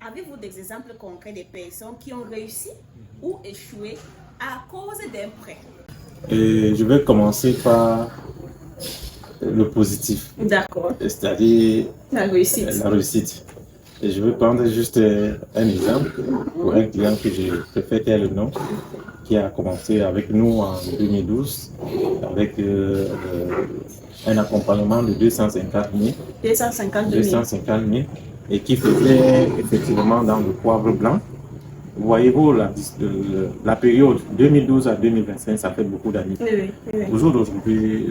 Avez-vous des exemples concrets de personnes qui ont réussi ou échoué à cause d'un prêt? Et je vais commencer par le positif, D'accord. c'est-à-dire La réussite. la réussite. Et je vais prendre juste un exemple pour un client que je préfère taire le nom, qui a commencé avec nous en 2012 avec un accompagnement de 250 000. 250 000. Et qui faisait effectivement dans le poivre blanc. Voyez-vous, la période 2012 à 2025, ça fait beaucoup d'années. Oui. Au jour d'aujourd'hui,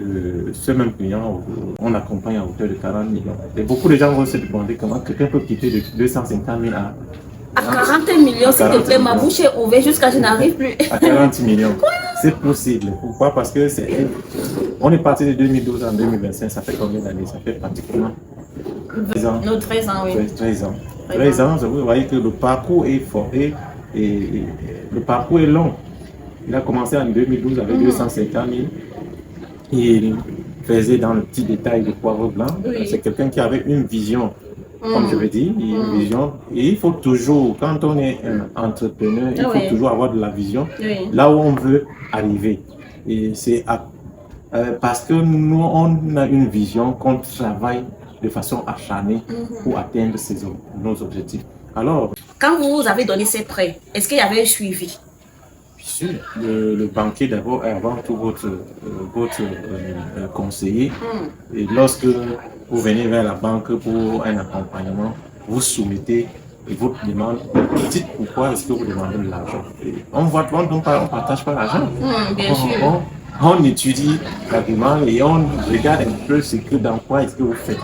ce même client, on accompagne à hauteur de 40 millions. Et beaucoup de gens vont se demander comment quelqu'un peut quitter de 250 000 à 40 millions, s'il te plaît, ma bouche est ouverte jusqu'à je n'arrive plus. À 40 millions. C'est possible. Pourquoi? Parce que on est parti de 2012 en 2025, ça fait combien d'années? Ça fait pratiquement 13 ans. Nos 13 ans, oui. 13 ans. 13 ans, vous voyez que le parcours est fort et le parcours est long. Il a commencé en 2012 avec 250 000. Il faisait dans le petit détail de poivre blanc. Oui. C'est quelqu'un qui avait une vision, comme je veux dire, une vision. Et il faut toujours, quand on est un entrepreneur, il faut toujours avoir de la vision, là où on veut arriver. Et c'est parce que nous, on a une vision qu'on travaille de façon acharnée pour atteindre nos objectifs. Alors, quand vous avez donné ces prêts, est-ce qu'il y avait un suivi? Le banquier d'abord est avant tout votre conseiller. Et lorsque vous venez vers la banque pour un accompagnement, vous soumettez votre demande. Dites pourquoi est-ce que vous demandez de l'argent. On ne partage pas l'argent. Bien sûr. On étudie l'argument et on regarde un peu dans quoi est-ce que vous faites.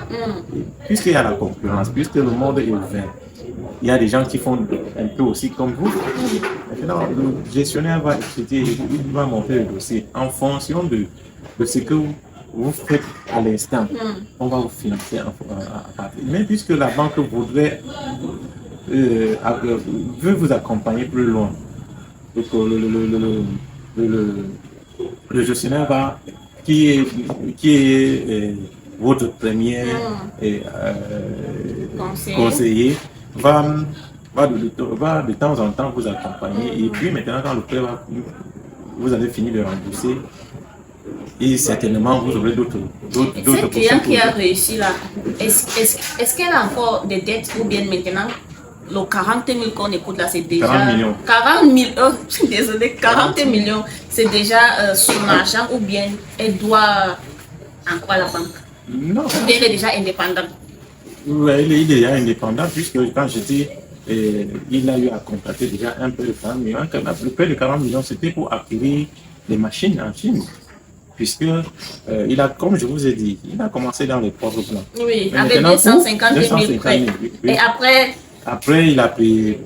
Puisqu'il y a la concurrence, puisque le monde est ouvert, il y a des gens qui font un peu aussi comme vous. Maintenant, le gestionnaire va étudier, il va monter le dossier en fonction de ce que vous faites à l'instant. On va vous financer à partir. Mais puisque la banque veut vous accompagner plus loin, donc le gestionnaire qui est votre premier conseiller va de temps en temps vous accompagner. Et puis maintenant, quand le prêt vous allez finir de rembourser, et certainement vous aurez d'autres cette client qui a réussi là, est-ce qu'elle a encore des dettes ou bien maintenant le 40 000 qu'on écoute là, c'est déjà 40 millions. 40 millions, je suis désolée, 40 millions, c'est déjà son argent ou bien elle doit encore à la banque? Non. Ou bien elle est déjà indépendante? Oui, il est déjà indépendant puisque quand je dis il a eu à contracter déjà un peu de 40 millions. Le prêt de 40 millions, c'était pour acquérir des machines en Chine. Puisque il a, comme je vous ai dit, il a commencé dans les poivres blancs. Oui, avec 250 000 prêts. Et après, il a payé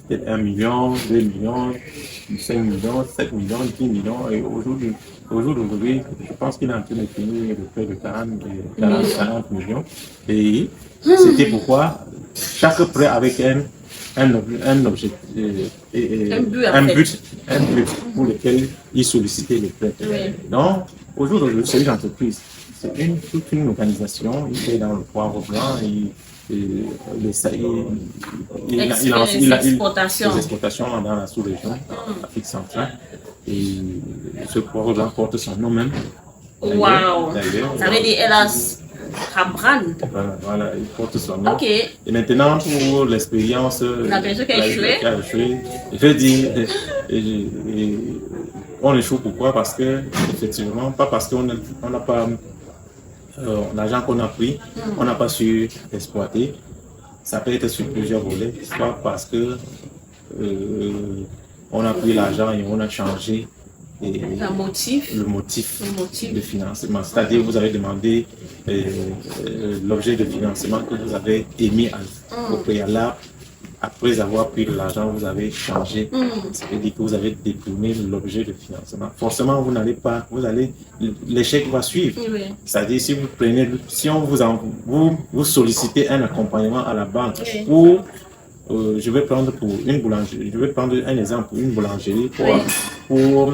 peut-être 1 million, 2 millions, 5 millions, 7 millions, 10 millions. Et aujourd'hui, je pense qu'il est en train de finir le prêt de 40 millions. Et c'était pourquoi chaque prêt avec un objectif, un but pour lequel il sollicitait le prêt. Oui. Donc, aujourd'hui, c'est une entreprise, c'est toute une organisation. Il fait dans le poivre blanc, il lance les exportations dans la sous-région, Afrique centrale. Et ce poivre blanc porte son nom même. Waouh! Ça veut dire elle a Voilà, il porte son nom. Okay. Et maintenant, pour l'expérience, la personne qui a échoué, je dis, on échoue pourquoi? Parce que, effectivement, pas parce qu'on n'a pas l'argent qu'on a pris, on n'a pas su exploiter. Ça peut être sur plusieurs volets, soit parce que on a pris l'argent et on a changé le motif de financement. C'est-à-dire vous avez demandé l'objet de financement que vous avez émis au préalable. Après avoir pris de l'argent, vous avez changé. Ça veut dire que vous avez détourné l'objet de financement. Forcément, l'échec va suivre. Oui. C'est-à-dire si on vous sollicitez un accompagnement à la banque pour je vais prendre un exemple pour une boulangerie pour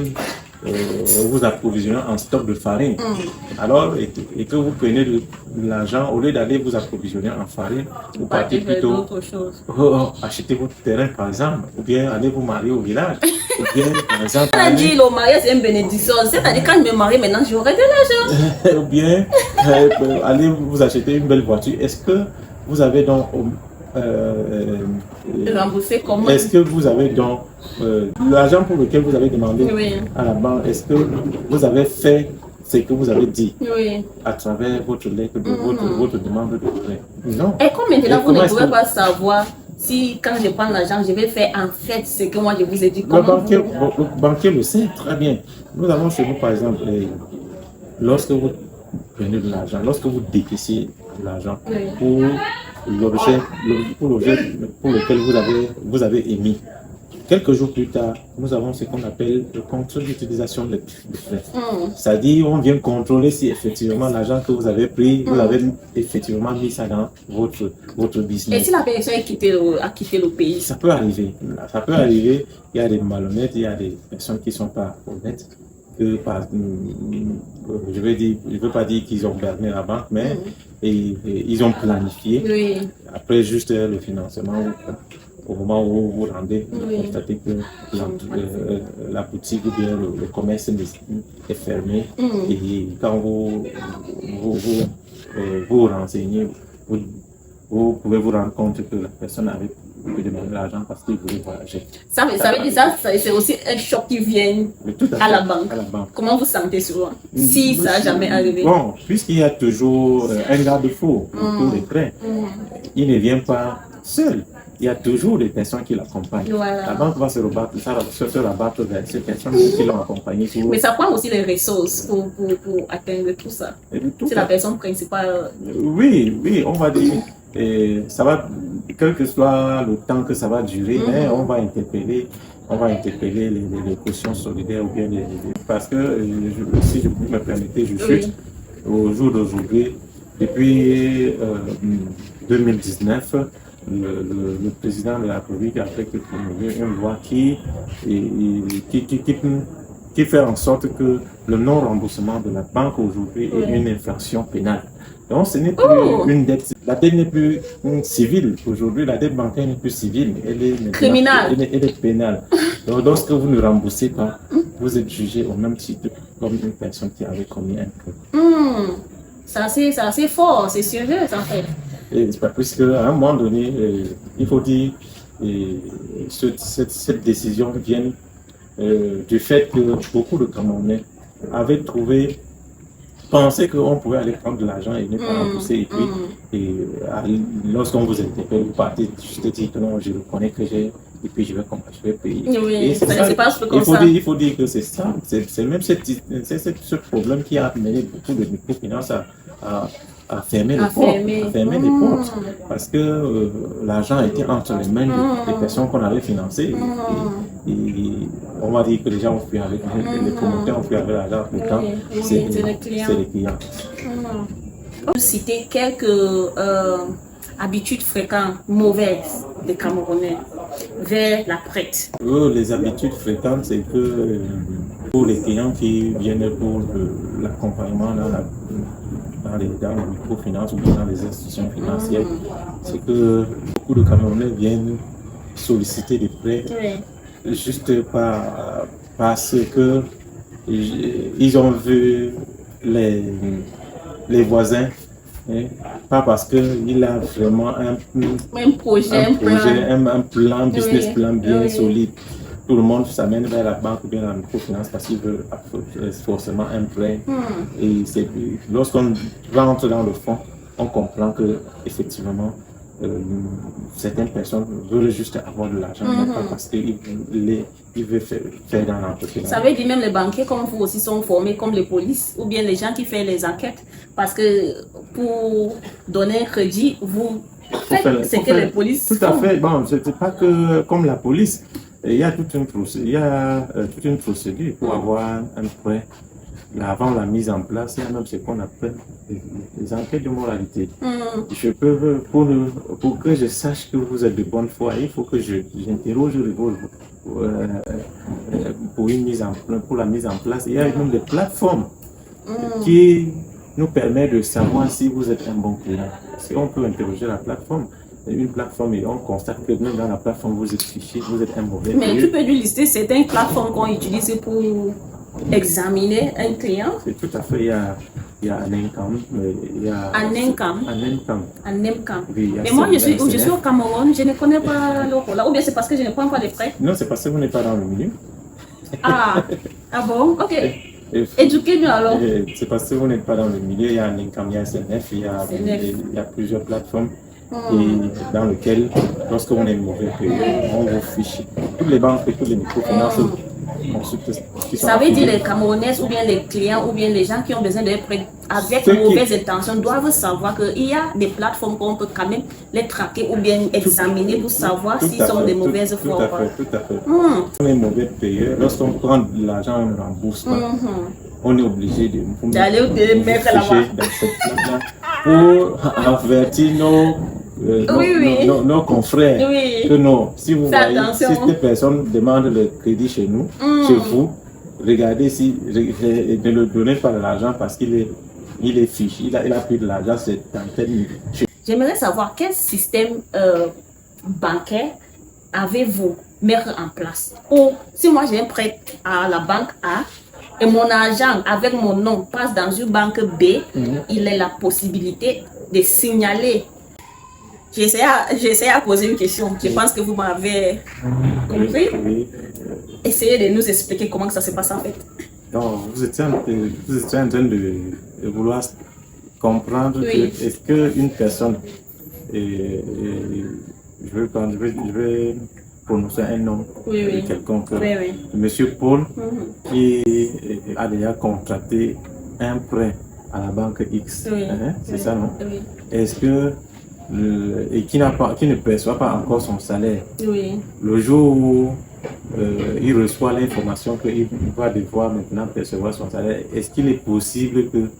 vous approvisionner en stock de farine. Alors, et que vous prenez de l'argent, au lieu d'aller vous approvisionner en farine, vous partez plutôt acheter votre terrain, par exemple, ou bien aller vous marier au village. Ou bien, par exemple, on a dit le mariage c'est une bénédiction, c'est-à-dire quand je me marie maintenant, j'aurai de l'argent. Ou bien, aller vous acheter une belle voiture. Est-ce que vous avez donc... rembourser comment? Est-ce que vous avez donc l'argent pour lequel vous avez demandé à la banque, est-ce que vous avez fait ce que vous avez dit à travers votre lettre, votre demande de prêt? Non. Et comme maintenant vous ne pouvez pas savoir si quand je prends l'argent, je vais faire en fait ce que moi je vous ai dit. Le banquier le sait très bien. Nous avons chez nous par exemple, lorsque vous prenez de l'argent, lorsque vous décaissez de l'argent pour l'objet pour lequel vous avez émis. Quelques jours plus tard, nous avons ce qu'on appelle le contrôle d'utilisation de frais. C'est-à-dire, on vient contrôler si effectivement l'argent que vous avez pris, vous avez effectivement mis ça dans votre business. Et si la personne a quitté le pays? Ça peut arriver. Ça peut arriver. Il y a des malhonnêtes, il y a des personnes qui ne sont pas honnêtes. Je ne veux pas dire qu'ils ont berné la banque, mais ils ont planifié. Après juste le financement, au moment où vous rendez, vous constatez que la boutique ou bien le commerce est fermé. Et quand vous renseignez, vous pouvez vous rendre compte que la personne avait demander l'argent parce qu'il voulait voyager. Ça veut dire ça, c'est aussi un choc qui vient à la banque. Comment vous sentez souvent si ça n'a jamais arrivé? Bon, puisqu'il y a toujours un garde-fou pour les prêts, il ne vient pas seul. Il y a toujours des personnes qui l'accompagnent. La banque va se rabattre vers ces personnes qui l'ont accompagné. Mais ça prend aussi les ressources pour atteindre tout ça. C'est la personne principale. Oui, on va dire. Et ça va, quel que soit le temps que ça va durer, mais on va interpeller les cautions solidaires ou bien parce que si je me permettez, je suis au jour d'aujourd'hui, depuis 2019, le président de la République a fait une loi qui fait en sorte que le non-remboursement de la banque aujourd'hui est une infraction pénale. Donc ce n'est plus une dette, la dette n'est plus civile. Aujourd'hui, la dette bancaire n'est plus civile, elle est criminelle. Elle est pénale. Donc lorsque vous ne remboursez pas, vous êtes jugé au même titre comme une personne qui avait commis un crime. C'est assez fort, c'est sérieux en fait. Puisque à un moment donné, il faut dire cette décision vient du fait que beaucoup de Camerounais avaient pensaient qu'on pouvait aller prendre de l'argent et ne pas rembourser. Et puis, lorsqu'on vous interpelle, vous partez juste dire que non, je reconnais que j'ai, et puis je vais payer. Oui, c'est pas comme ça. Il faut dire que c'est ça. C'est même ce problème qui a amené beaucoup de microfinances à fermer les portes. Parce que l'argent était entre les mains des personnes qu'on avait financées. Et on va dire que les gens ont fui avec les promoteurs, ont fui avec l'argent. Pourtant, c'est les clients. Vous citez quelques habitudes fréquentes, mauvaises des Camerounais vers la prête. Les habitudes fréquentes, c'est que pour les clients qui viennent pour l'accompagnement dans les microfinances ou dans les institutions financières, c'est que beaucoup de Camerounais viennent solliciter des prêts juste parce que ils ont vu les voisins, pas parce qu'il a vraiment un plan, business plan bien solide. Tout le monde s'amène vers la banque ou bien la microfinance parce qu'il veut forcément un prêt. Et lorsqu'on rentre dans le fond, on comprend que effectivement certaines personnes veulent juste avoir de l'argent, mais pas parce qu'ils veulent faire dans l'entreprise. Ça veut dire même les banquiers comme vous aussi sont formés comme les polices ou bien les gens qui font les enquêtes, parce que pour donner un crédit, vous faites ce que les polices font. Tout à fait. Bon, c'est pas que comme la police. Il y a toute une procédure pour avoir un prêt avant la mise en place, il y a même ce qu'on appelle les enquêtes de moralité. Je peux, pour que je sache que vous êtes de bonne foi, il faut que j'interroge pour la mise en place. Il y a même des plateformes qui nous permettent de savoir si vous êtes un bon client. Si on peut interroger la plateforme, une plateforme, et on constate que même dans la plateforme, vous êtes fiché, vous êtes un mauvais client. Mais tu peux nous lister certaines plateformes qu'on utilise pour examiner un client? C'est tout à fait. Il y a Anencam, il y a Anencam. Oui, mais moi, je suis au Cameroun, je ne connais pas le rôle. Ou bien c'est parce que je n'ai pas encore les prêts? Non, c'est parce que vous n'êtes pas dans le milieu. Ah bon? Ok. Éduquez-nous alors. C'est parce que vous n'êtes pas dans le milieu. Il y a Anencam, il y a SNF, il y a plusieurs plateformes. Et dans lequel, lorsqu'on est mauvais payé, on vous fiche. Toutes les banques et toutes les microfinances ça veut dire les Camerounais ou bien les clients ou bien les gens qui ont besoin de prêts avec mauvaises intentions doivent savoir qu'il y a des plateformes qu'on peut quand même les traquer ou bien examiner pour savoir s'ils sont de mauvaises foi. Tout à fait. On est mauvais payé. Lorsqu'on prend de l'argent, on ne rembourse pas. On est obligé d'aller mettre là-bas dans cette plateforme pour avertir nos confrères que non, si vous voyez, si cette personne demande le crédit chez nous, chez vous, regardez si ne le donnez pas de l'argent parce qu'il est fiché, il a pris de l'argent, c'est dans tel niveau. J'aimerais savoir quel système bancaire avez-vous mettre en place? Ou si moi j'ai un prêt à la banque A et mon argent avec mon nom passe dans une banque B, il a la possibilité de signaler. J'essaie à poser une question. Je pense que vous m'avez compris. Essayez de nous expliquer comment ça se passe en fait. Donc, vous étiez en train de vouloir comprendre que est-ce qu'une personne, je vais prononcer un nom quelconque, Monsieur Paul, qui a déjà contracté un prêt à la banque X, c'est ça, non? Est-ce que et qui ne perçoit pas encore son salaire, le jour où il reçoit l'information qu'il va devoir maintenant percevoir son salaire, est-ce qu'il est possible que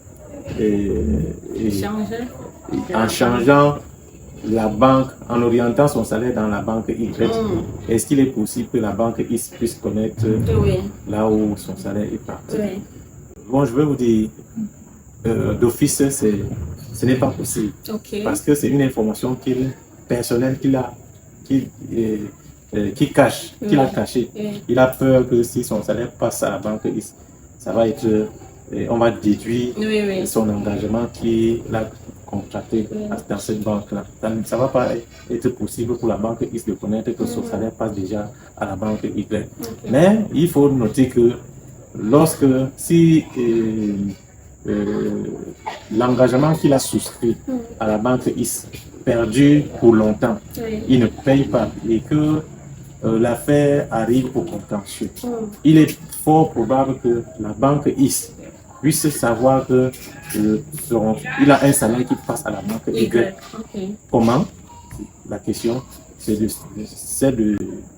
en changeant la banque, en orientant son salaire dans la banque Y, est-ce qu'il est possible que la banque X puisse connaître là où son salaire est parti? Bon, je vais vous dire, d'office, ce n'est pas possible. Parce que c'est une information personnelle qu'il a cachée. Il a peur que si son salaire passe à la banque, ça va être, on va déduire son engagement qu'il a contracté dans cette banque-là. Ça ne va pas être possible pour la banque X de connaître que son salaire passe déjà à la banque Y. Mais il faut noter que si l'engagement qu'il a souscrit à la banque X perdure pour longtemps, il ne paye pas et que l'affaire arrive au contentieux, il est fort probable que la banque X puisse savoir que il a un salaire qui passe à la banque Y. Comment? La question, c'est de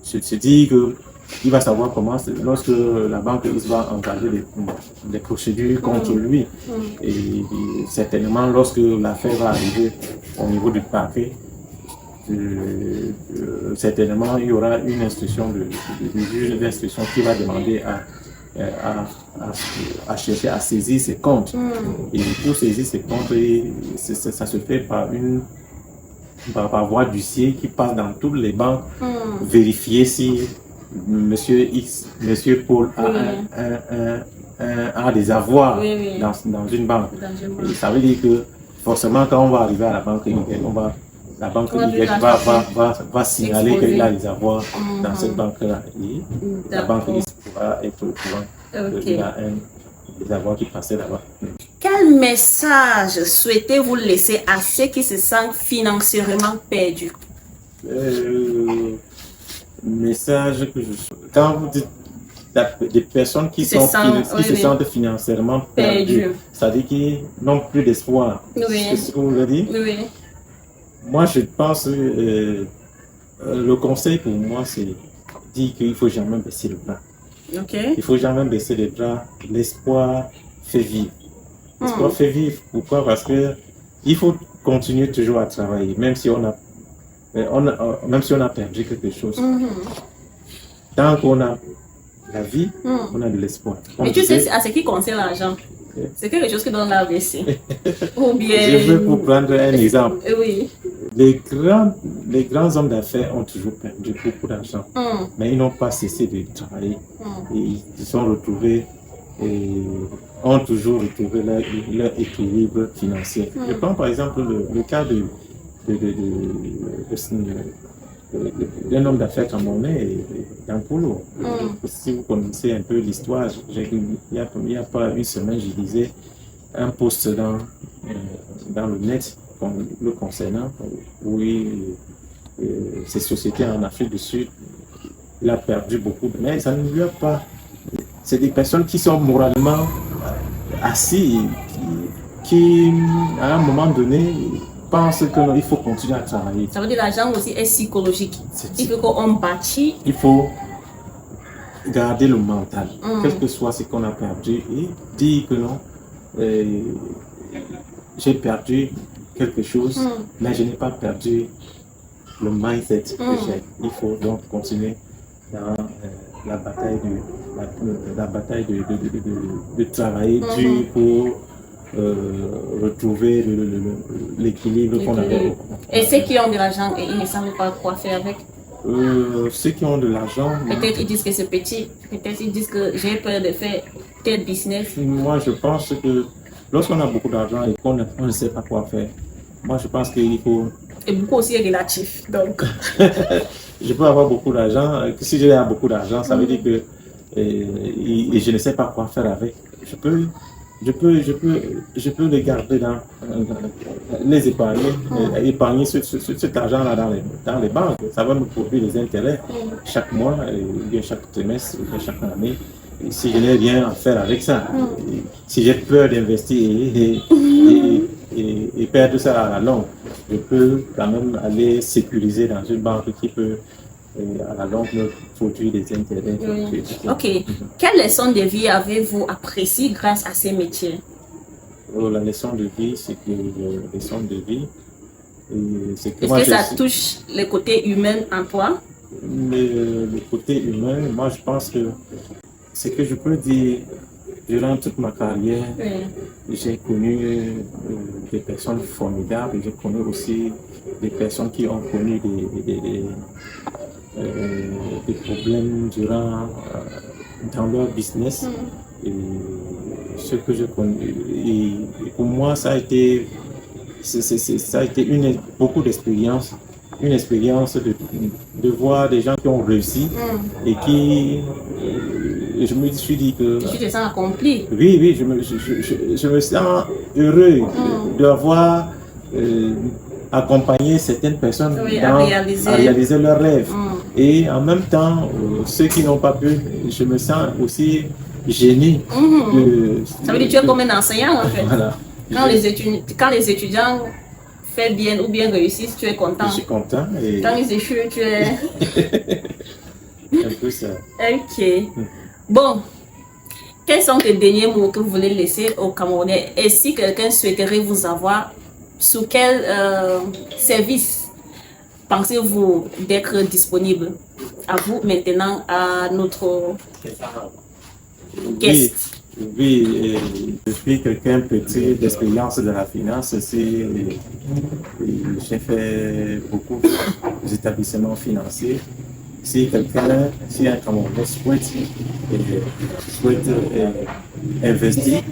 se dire que il va savoir comment, lorsque la banque va engager des procédures contre lui. Et certainement, lorsque l'affaire va arriver au niveau du parquet, certainement, il y aura une instruction du juge d'instruction qui va demander à chercher à saisir ses comptes. Et pour saisir ses comptes, ça se fait par voie d'huissier qui passe dans toutes les banques, vérifier si Monsieur Paul a des avoirs dans une banque. Et ça veut dire que forcément quand on va arriver à la banque Y, la banque Y va signaler qu'il a des avoirs dans cette banque-là. Et la banque Y pourra être au courant qu'il a des avoirs qui passaient là-bas. Quel message souhaitez-vous laisser à ceux qui se sentent financièrement perdus? Message que quand vous dites des personnes qui se sentent financièrement perdues, ça veut dire qu'ils n'ont plus d'espoir. C'est ce que vous voulez dire? Moi, je pense que le conseil pour moi, c'est dire qu'il ne faut jamais baisser le bras. Il ne faut jamais baisser les bras. L'espoir fait vivre. L'espoir fait vivre. Pourquoi? Parce que il faut continuer toujours à travailler, même si on a perdu quelque chose. Tant qu'on a la vie, on a de l'espoir. Mais tu sais, à ce qui concerne l'argent, c'est quelque chose qui donne la baisser. Ou bien... Je veux vous prendre un exemple. Oui. Les grands hommes d'affaires ont toujours perdu beaucoup d'argent, mais ils n'ont pas cessé de travailler. Et ils se sont retrouvés et ont toujours retrouvé leur équilibre financier. Je prends par exemple le cas d'un homme d'affaires camerounais, Dankolo. Si vous connaissez un peu l'histoire, il n'y a pas une semaine, je lisais un post dans le net le concernant, où ces sociétés en Afrique du Sud, il a perdu beaucoup, mais ça ne lui a pas. C'est des personnes qui sont moralement assis, qui à un moment donné pensent qu'il faut continuer à travailler. Ça veut dire que l'argent aussi est psychologique. Il faut qu'on bâtit. Il faut garder le mental, quel que soit ce qu'on a perdu, et dire que non, j'ai perdu quelque chose, mais je n'ai pas perdu le mindset que j'ai. Il faut donc continuer dans la bataille de travailler dur pour retrouver l'équilibre qu'on avait. Et ceux qui ont de l'argent et ils ne savent pas quoi faire avec? Ceux qui ont de l'argent... Peut-être ils disent que c'est petit, peut-être ils disent que j'ai peur de faire tel business. Moi, je pense que lorsqu'on a beaucoup d'argent et qu'on ne sait pas quoi faire, moi, je pense qu'il faut... Et beaucoup aussi est relatif, donc... Je peux avoir beaucoup d'argent. Si j'ai beaucoup d'argent, ça veut dire que et je ne sais pas quoi faire avec. Je peux les garder les épargner, épargner cet argent-là dans les banques. Ça va me produire des intérêts chaque mois, bien chaque trimestre, bien chaque année. Et si je n'ai rien à faire avec ça, si j'ai peur d'investir et perdre ça à la longue, je peux quand même aller sécuriser dans une banque qui peut à la longue me produire des intérêts. Ok. Quelle leçon de vie avez-vous appréciée grâce à ces métiers? La leçon de vie, c'est que est-ce que ça touche le côté humain en toi? Le côté humain, moi je pense que ce que je peux dire, durant toute ma carrière, j'ai connu des personnes formidables, j'ai connu aussi des personnes qui ont connu des problèmes dans leur business. Et ce que je connais, et pour moi, ça a été beaucoup d'expérience. Une expérience de voir des gens qui ont réussi et qui, je me suis dit que... Tu te sens accompli? Oui, je me sens heureux d'avoir accompagné certaines personnes à réaliser leurs rêves. Et en même temps, ceux qui n'ont pas pu, je me sens aussi gêné. Ça veut dire que tu es comme un enseignant en fait. Voilà. Quand les étudiants font bien ou bien réussissent, tu es content. Je suis content. Et... Quand ils échouent, tu es... un peu ça. Ok. Bon, quels sont les derniers mots que vous voulez laisser aux Camerounais? Et si quelqu'un souhaiterait vous avoir, sous quel service pensez-vous d'être disponible? À vous maintenant, à notre guest. Oui, je suis quelqu'un petit d'expérience de la finance. J'ai fait beaucoup d'établissements financiers. Si un Camerounais souhaite investir,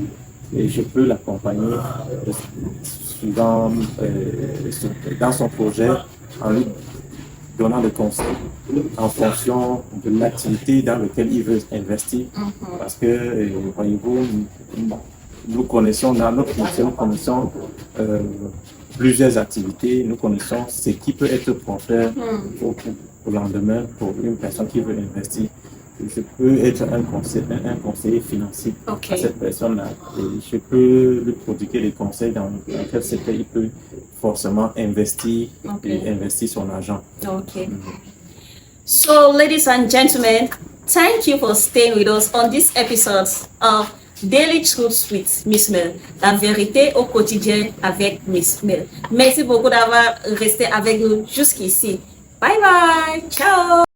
et je peux l'accompagner dans son projet en lui donnant des conseils en fonction de l'activité dans laquelle il veut investir. Parce que, voyez-vous, nous connaissons, dans notre métier, nous connaissons plusieurs activités, nous connaissons ce qui peut être porteur au lendemain pour une personne qui veut investir. Je peux être un conseiller financier à cette personne-là. Je peux lui prodiguer des conseils dans quel secteur il peut forcément investir et investir son argent. So, ladies and gentlemen, thank you for staying with us on this episode of Daily Truth with Miss Mel. La vérité au quotidien avec Miss Mel. Merci beaucoup d'avoir resté avec nous jusqu'ici. Bye bye. Ciao.